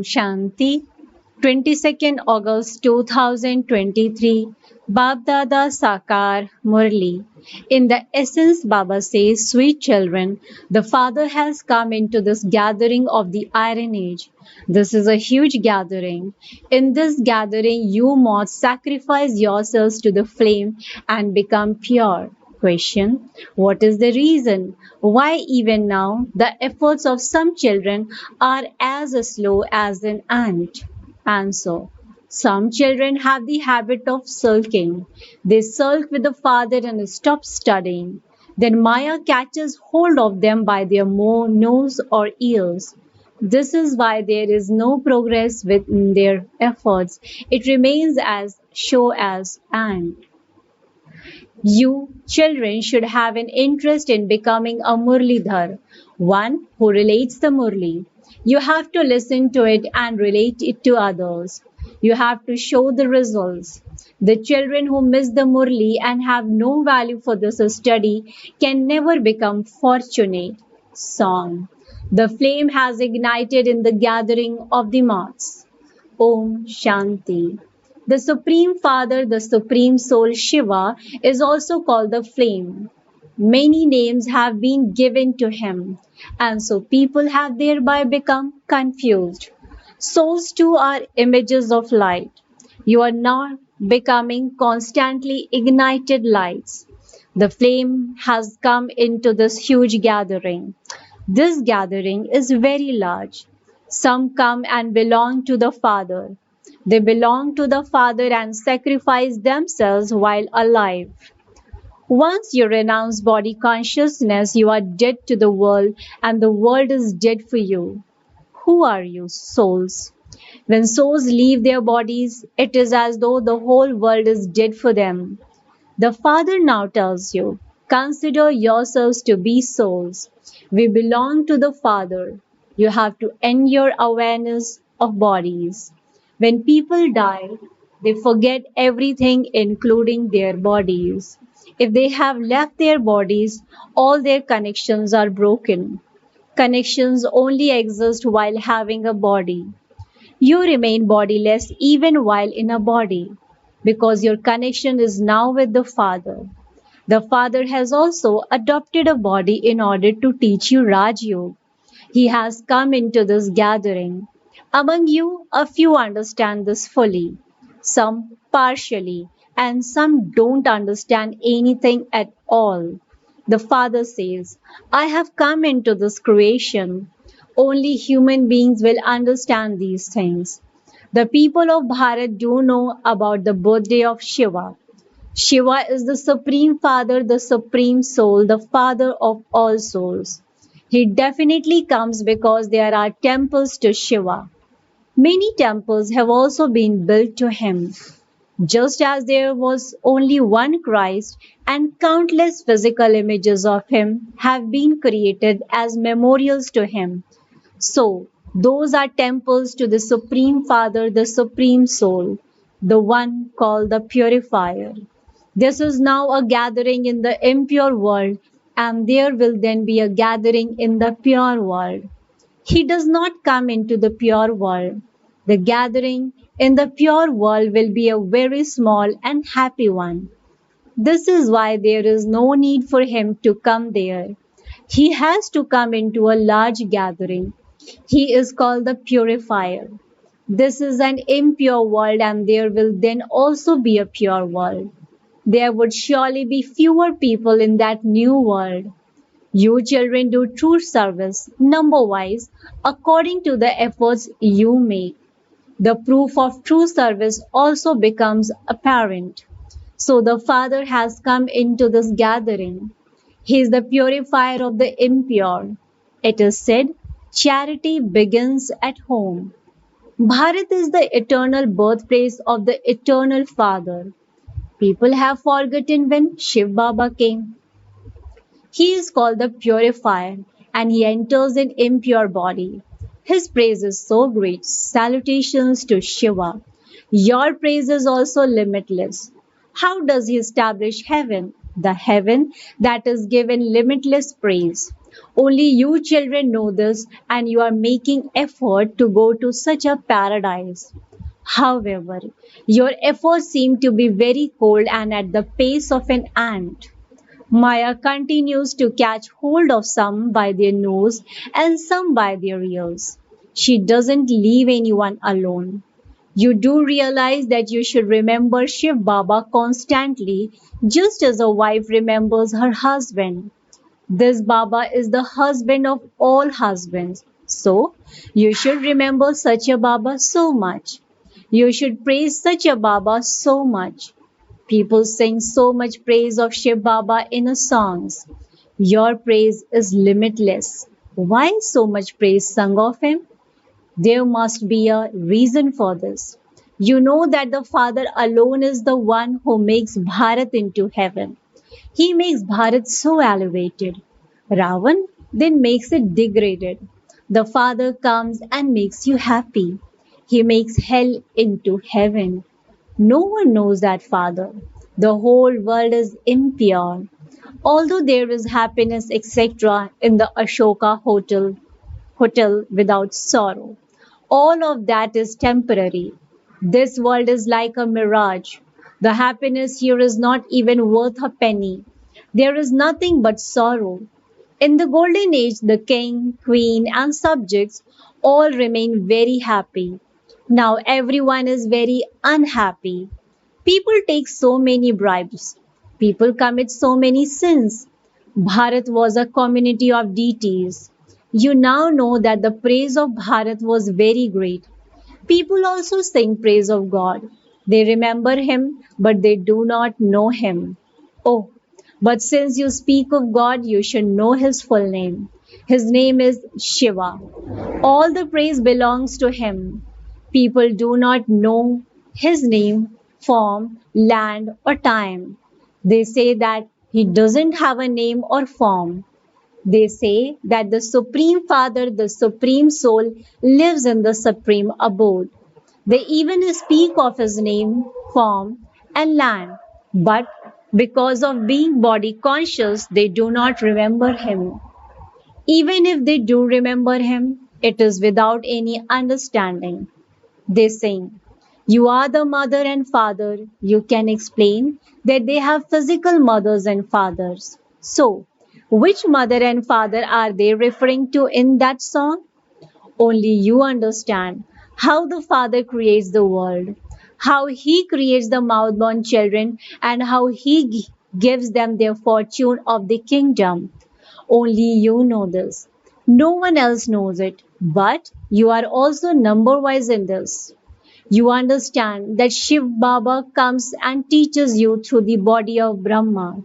Shanti, 22nd August 2023, Baapdada Sakar Murli. In the essence, Baba says, sweet children, the Father has come into this gathering of the Iron Age. This is a huge gathering. In this gathering, you must sacrifice yourselves to the flame and become pure. Question: what is the reason why even now the efforts of some children are as slow as an ant? Answer: some children have the habit of sulking. They sulk with the father and stop studying. Then Maya catches hold of them by their nose or ears. This is why there is no progress within their efforts. It remains as sure as ant. You children should have an interest in becoming a Murlidhar, one who relates the Murli. You have to listen to it and relate it to others. You have to show the results. The children who miss the Murli and have no value for this study can never become fortunate. Song. The flame has ignited in the gathering of the moths. Om Shanti. The Supreme Father, the Supreme Soul Shiva, is also called the Flame. Many names have been given to him, and so people have thereby become confused. Souls too are images of light. You are not becoming constantly ignited lights. The flame has come into this huge gathering. This gathering is very large. Some come and belong to the Father. They belong to the Father and sacrifice themselves while alive. Once you renounce body consciousness, you are dead to the world, and the world is dead for you. Who are you, souls? When souls leave their bodies, it is as though the whole world is dead for them. The Father now tells you, consider yourselves to be souls. We belong to the Father. You have to end your awareness of bodies. When people die, they forget everything, including their bodies. If they have left their bodies, all their connections are broken. Connections only exist while having a body. You remain bodiless even while in a body, because your connection is now with the Father. The Father has also adopted a body in order to teach you Raj Yoga. He has come into this gathering. Among you, a few understand this fully, some partially, and some don't understand anything at all. The Father says, I have come into this creation. Only human beings will understand these things. The people of Bharat do know about the birthday of Shiva. Shiva is the Supreme Father, the Supreme Soul, the Father of all souls. He definitely comes because there are temples to Shiva. Many temples have also been built to him. Just as there was only one Christ and countless physical images of him have been created as memorials to him, so those are temples to the Supreme Father, the Supreme Soul, the one called the Purifier. This is now a gathering in the impure world, and there will then be a gathering in the pure world. He does not come into the pure world. The gathering in the pure world will be a very small and happy one. This is why there is no need for him to come there. He has to come into a large gathering. He is called the purifier. This is an impure world, and there will then also be a pure world. There would surely be fewer people in that new world. You children do true service, number-wise, according to the efforts you make. The proof of true service also becomes apparent. So the Father has come into this gathering. He is the purifier of the impure. It is said, charity begins at home. Bharat is the eternal birthplace of the eternal Father. People have forgotten when Shiv Baba came. He is called the purifier, and he enters an impure body. His praise is so great. Salutations to Shiva. Your praise is also limitless. How does he establish heaven? The heaven that is given limitless praise. Only you children know this and you are making effort to go to such a paradise. However, your efforts seem to be very cold and at the pace of an ant. Maya continues to catch hold of some by their nose and some by their ears. She doesn't leave anyone alone. You do realize that you should remember Shiv Baba constantly, just as a wife remembers her husband. This Baba is the husband of all husbands. So, you should remember such a Baba so much. You should praise such a Baba so much. People sing so much praise of Shiv Baba in his songs. Your praise is limitless. Why so much praise sung of him? There must be a reason for this. You know that the Father alone is the one who makes Bharat into heaven. He makes Bharat so elevated. Ravan then makes it degraded. The Father comes and makes you happy. He makes hell into heaven. No one knows that Father. The whole world is impure. Although there is happiness, etc., in the Ashoka hotel without sorrow. All of that is temporary. This world is like a mirage. The happiness here is not even worth a penny. There is nothing but sorrow. In the golden age, the king, queen, and subjects all remain very happy. Now everyone is very unhappy. People take so many bribes. People commit so many sins. Bharat was a community of deities. You now know that the praise of Bharat was very great. People also sing praise of God. They remember him, but they do not know him. Oh, but since you speak of God, you should know his full name. His name is Shiva. All the praise belongs to him. People do not know his name, form, land, or time. They say that he doesn't have a name or form. They say that the Supreme Father, the Supreme Soul, lives in the Supreme Abode. They even speak of his name, form, and land. But because of being body conscious, they do not remember him. Even if they do remember him, it is without any understanding. They sing, you are the mother and father. You can explain that they have physical mothers and fathers. So, which mother and father are they referring to in that song? Only you understand how the Father creates the world, how He creates the mouth-born children, and how He gives them their fortune of the kingdom. Only you know this. No one else knows it, but you are also number wise in this. You understand that Shiv Baba comes and teaches you through the body of Brahma.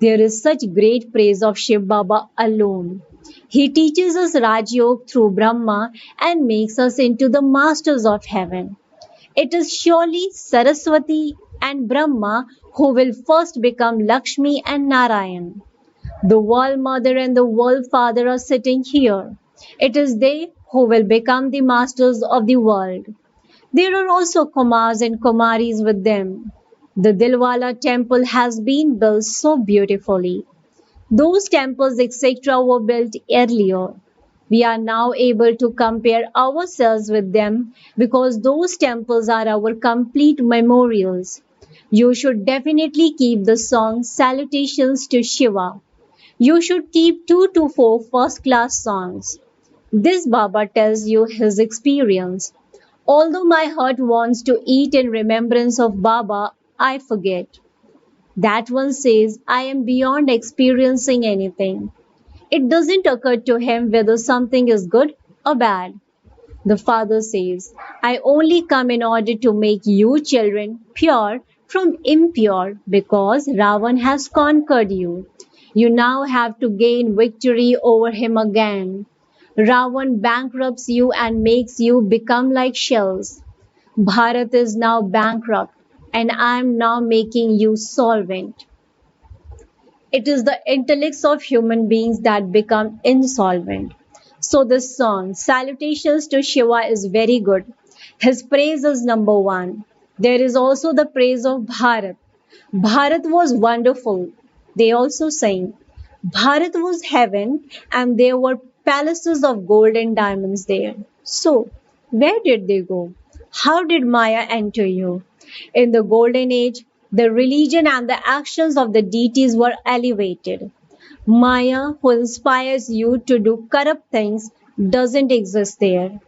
There is such great praise of Shiv Baba alone. He teaches us Raj Yoga through Brahma and makes us into the masters of heaven. It is surely Saraswati and Brahma who will first become Lakshmi and Narayan. The world mother and the world father are sitting here. It is they who will become the masters of the world. There are also Kumars and Kumaris with them. The Dilwala temple has been built so beautifully. Those temples, etc., were built earlier. We are now able to compare ourselves with them because those temples are our complete memorials. You should definitely keep the song Salutations to Shiva. You should keep 2 to 4 first class songs. This Baba tells you his experience. Although my heart wants to eat in remembrance of Baba, I forget. That one says, I am beyond experiencing anything. It doesn't occur to him whether something is good or bad. The father says, I only come in order to make you children pure from impure because Ravan has conquered you. You now have to gain victory over him again. Ravan bankrupts you and makes you become like shells. Bharat is now bankrupt and I am now making you solvent. It is the intellects of human beings that become insolvent. So this song, Salutations to Shiva, is very good. His praise is number one. There is also the praise of Bharat. Bharat was wonderful. They also sing, Bharat was heaven, and there were palaces of gold and diamonds there. So, where did they go? How did Maya enter you? In the golden age, the religion and the actions of the deities were elevated. Maya, who inspires you to do corrupt things, doesn't exist there.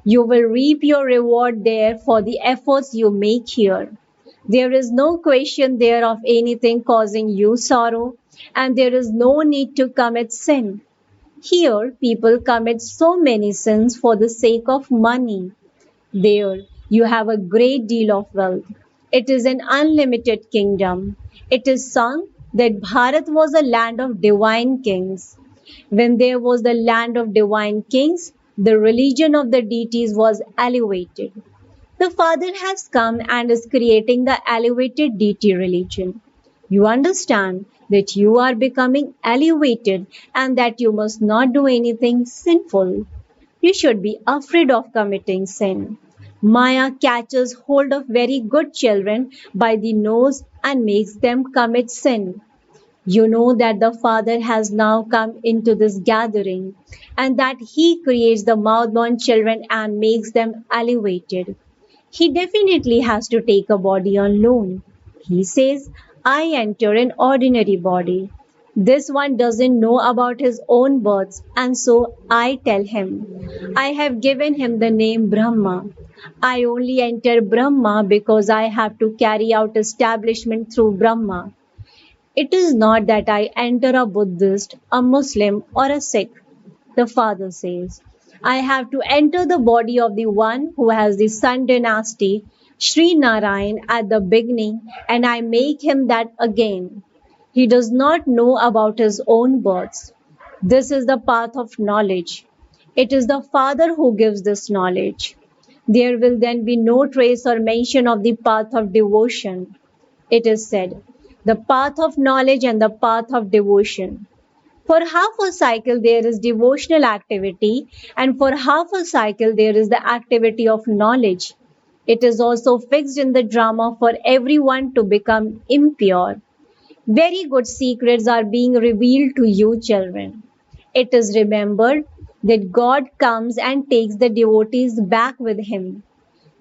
You will reap your reward there for the efforts you make here. There is no question there of anything causing you sorrow, and there is no need to commit sin. Here, people commit so many sins for the sake of money. There, you have a great deal of wealth. It is an unlimited kingdom. It is sung that Bharat was a land of divine kings. When there was the land of divine kings, the religion of the deities was elevated. The Father has come and is creating the elevated deity religion. You understand that you are becoming elevated and that you must not do anything sinful. You should be afraid of committing sin. Maya catches hold of very good children by the nose and makes them commit sin. You know that the Father has now come into this gathering and that He creates the mouth-born children and makes them elevated. He definitely has to take a body on loan. He says, I enter an ordinary body. This one doesn't know about his own births, and so I tell him. I have given him the name Brahma. I only enter Brahma because I have to carry out establishment through Brahma. It is not that I enter a Buddhist, a Muslim, or a Sikh. The Father says, I have to enter the body of the one who has the Sun dynasty, Sri Narayan, at the beginning, and I make him that again. He does not know about his own births. This is the path of knowledge. It is the Father who gives this knowledge. There will then be no trace or mention of the path of devotion. It is said, the path of knowledge and the path of devotion. For half a cycle, there is devotional activity, and for half a cycle, there is the activity of knowledge. It is also fixed in the drama for everyone to become impure. Very good secrets are being revealed to you, children. It is remembered that God comes and takes the devotees back with him.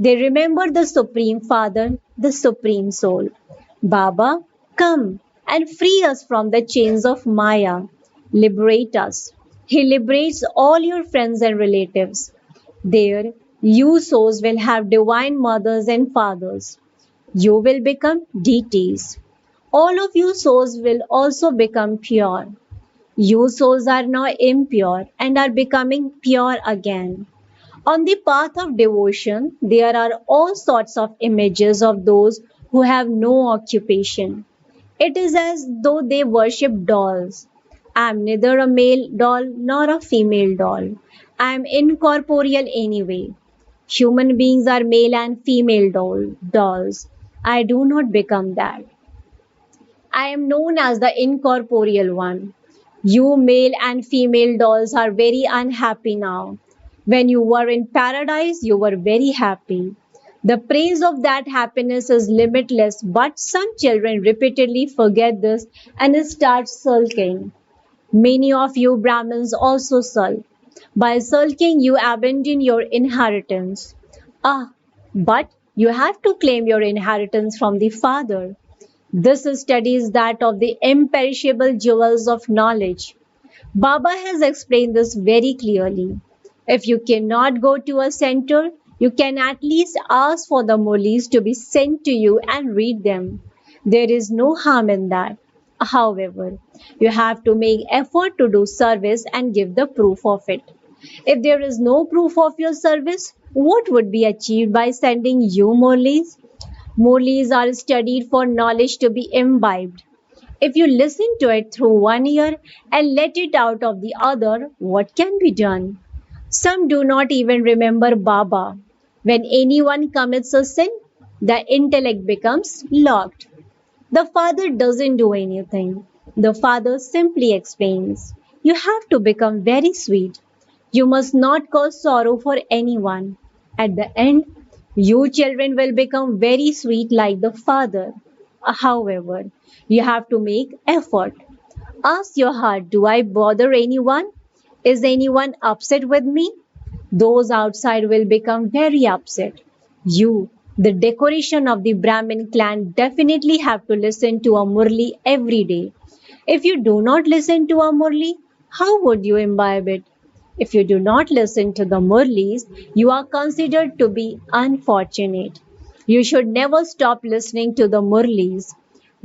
They remember the Supreme Father, the Supreme Soul. Baba, come and free us from the chains of Maya. Liberate us. He liberates all your friends and relatives. There, you souls will have divine mothers and fathers. You will become deities. All of you souls will also become pure. You souls are now impure and are becoming pure again. On the path of devotion, there are all sorts of images of those who have no occupation. It is as though they worship dolls. I am neither a male doll nor a female doll. I am incorporeal anyway. Human beings are male and female dolls. I do not become that. I am known as the incorporeal one. You male and female dolls are very unhappy now. When you were in paradise, you were very happy. The praise of that happiness is limitless, but some children repeatedly forget this and start sulking. Many of you Brahmins also sulk. By sulking, you abandon your inheritance. Ah, but you have to claim your inheritance from the Father. This study is that of the imperishable jewels of knowledge. Baba has explained this very clearly. If you cannot go to a center, you can at least ask for the Murlis to be sent to you and read them. There is no harm in that. However, you have to make effort to do service and give the proof of it. If there is no proof of your service, what would be achieved by sending you Murlis? Murlis are studied for knowledge to be imbibed. If you listen to it through one ear and let it out of the other, what can be done? Some do not even remember Baba. When anyone commits a sin, the intellect becomes locked. The Father doesn't do anything. The Father simply explains. You have to become very sweet. You must not cause sorrow for anyone. At the end, you children will become very sweet like the Father. However, you have to make effort. Ask your heart, do I bother anyone? Is anyone upset with me? Those outside will become very upset. You, the decoration of the Brahmin clan, definitely have to listen to a Murli every day. If you do not listen to a Murli, how would you imbibe it? If you do not listen to the Murlis, you are considered to be unfortunate. You should never stop listening to the Murlis.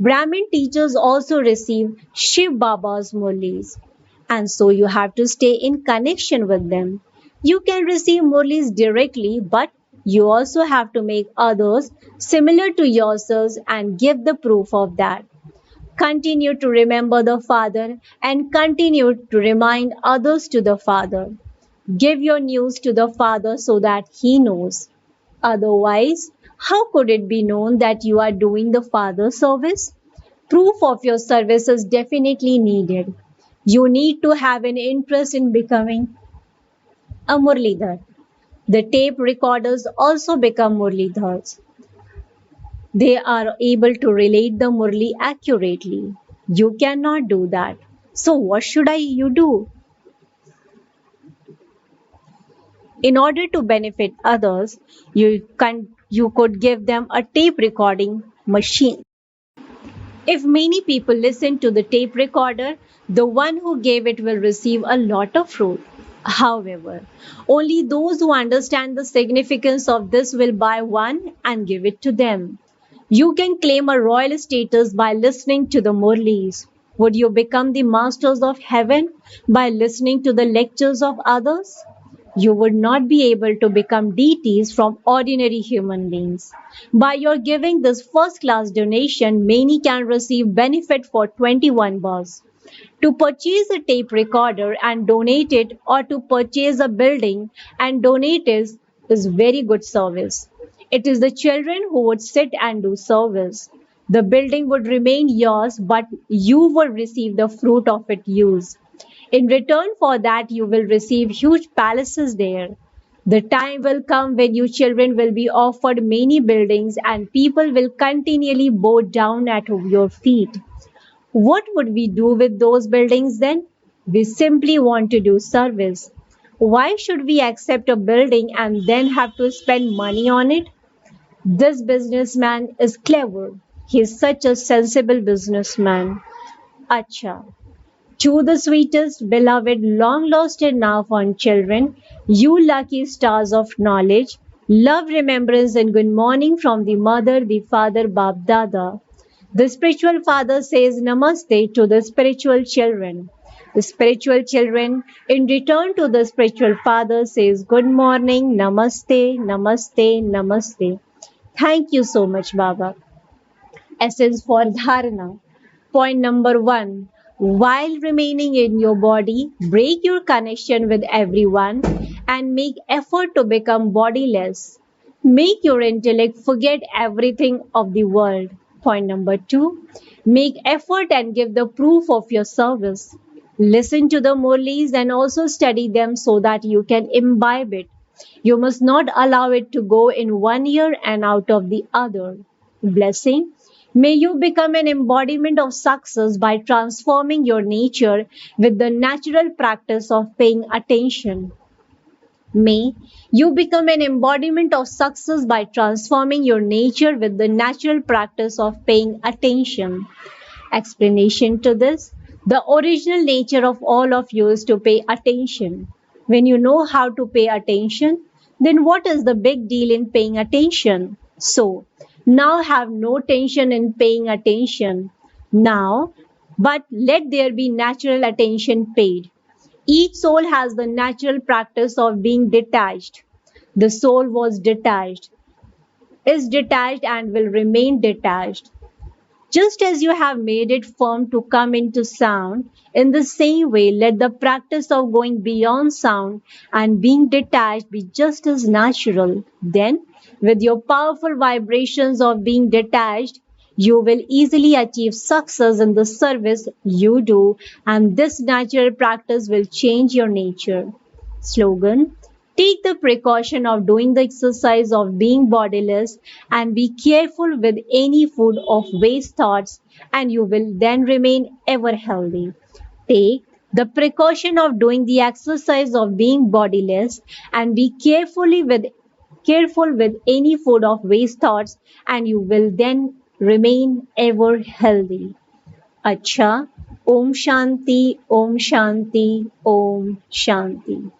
Brahmin teachers also receive Shiv Baba's Murlis, and so you have to stay in connection with them. You can receive Murlis directly, but you also have to make others similar to yourselves and give the proof of that. Continue to remember the Father and continue to remind others to the Father. Give your news to the Father so that He knows. Otherwise, how could it be known that you are doing the Father's service? Proof of your service is definitely needed. You need to have an interest in becoming a Murlidhar. The tape recorders also become Murlidhars. They are able to relate the Murli accurately. You cannot do that. So what should you do? In order to benefit others, you could give them a tape recording machine. If many people listen to the tape recorder, the one who gave it will receive a lot of fruit. However, only those who understand the significance of this will buy one and give it to them. You can claim a royal status by listening to the Murlis. Would you become the masters of heaven by listening to the lectures of others? You would not be able to become deities from ordinary human beings. By your giving this first class donation, many can receive benefit for 21 bars. To purchase a tape recorder and donate it, or to purchase a building and donate it, is very good service. It is the children who would sit and do service. The building would remain yours, but you would receive the fruit of its use. In return for that, you will receive huge palaces there. The time will come when you children will be offered many buildings and people will continually bow down at your feet. What would we do with those buildings then? We simply want to do service. Why should we accept a building and then have to spend money on it? This businessman is clever. He is such a sensible businessman. Acha. To the sweetest, beloved, long lost and now found children, you lucky stars of knowledge, love, remembrance, and good morning from the mother, the father, Baapdada. The spiritual father says namaste to the spiritual children. The spiritual children, in return to the spiritual father, says good morning, namaste, namaste, namaste. Thank you so much, Baba. Essence for dharana. Point number one. While remaining in your body, break your connection with everyone and make effort to become bodiless. Make your intellect forget everything of the world. Point number two. Make effort and give the proof of your service. Listen to the Murlis and also study them so that you can imbibe it. You must not allow it to go in one ear and out of the other. Blessing. May you become an embodiment of success by transforming your nature with the natural practice of paying attention. May you become an embodiment of success by transforming your nature with the natural practice of paying attention. Explanation to this: the original nature of all of you is to pay attention. When you know how to pay attention, then what is the big deal in paying attention? So, now have no tension in paying attention. Now, but let there be natural attention paid. Each soul has the natural practice of being detached. The soul was detached, is detached, and will remain detached. Just as you have made it firm to come into sound, in the same way, let the practice of going beyond sound and being detached be just as natural. Then, with your powerful vibrations of being detached, you will easily achieve success in the service you do, and this natural practice will change your nature. Slogan: Take the precaution of doing the exercise of being bodiless and be careful with any food of waste thoughts, and you will then remain ever healthy. Take the precaution of doing the exercise of being bodiless and be careful with any food of waste thoughts, and you will then remain ever healthy. Acha. Om Shanti, Om Shanti, Om Shanti.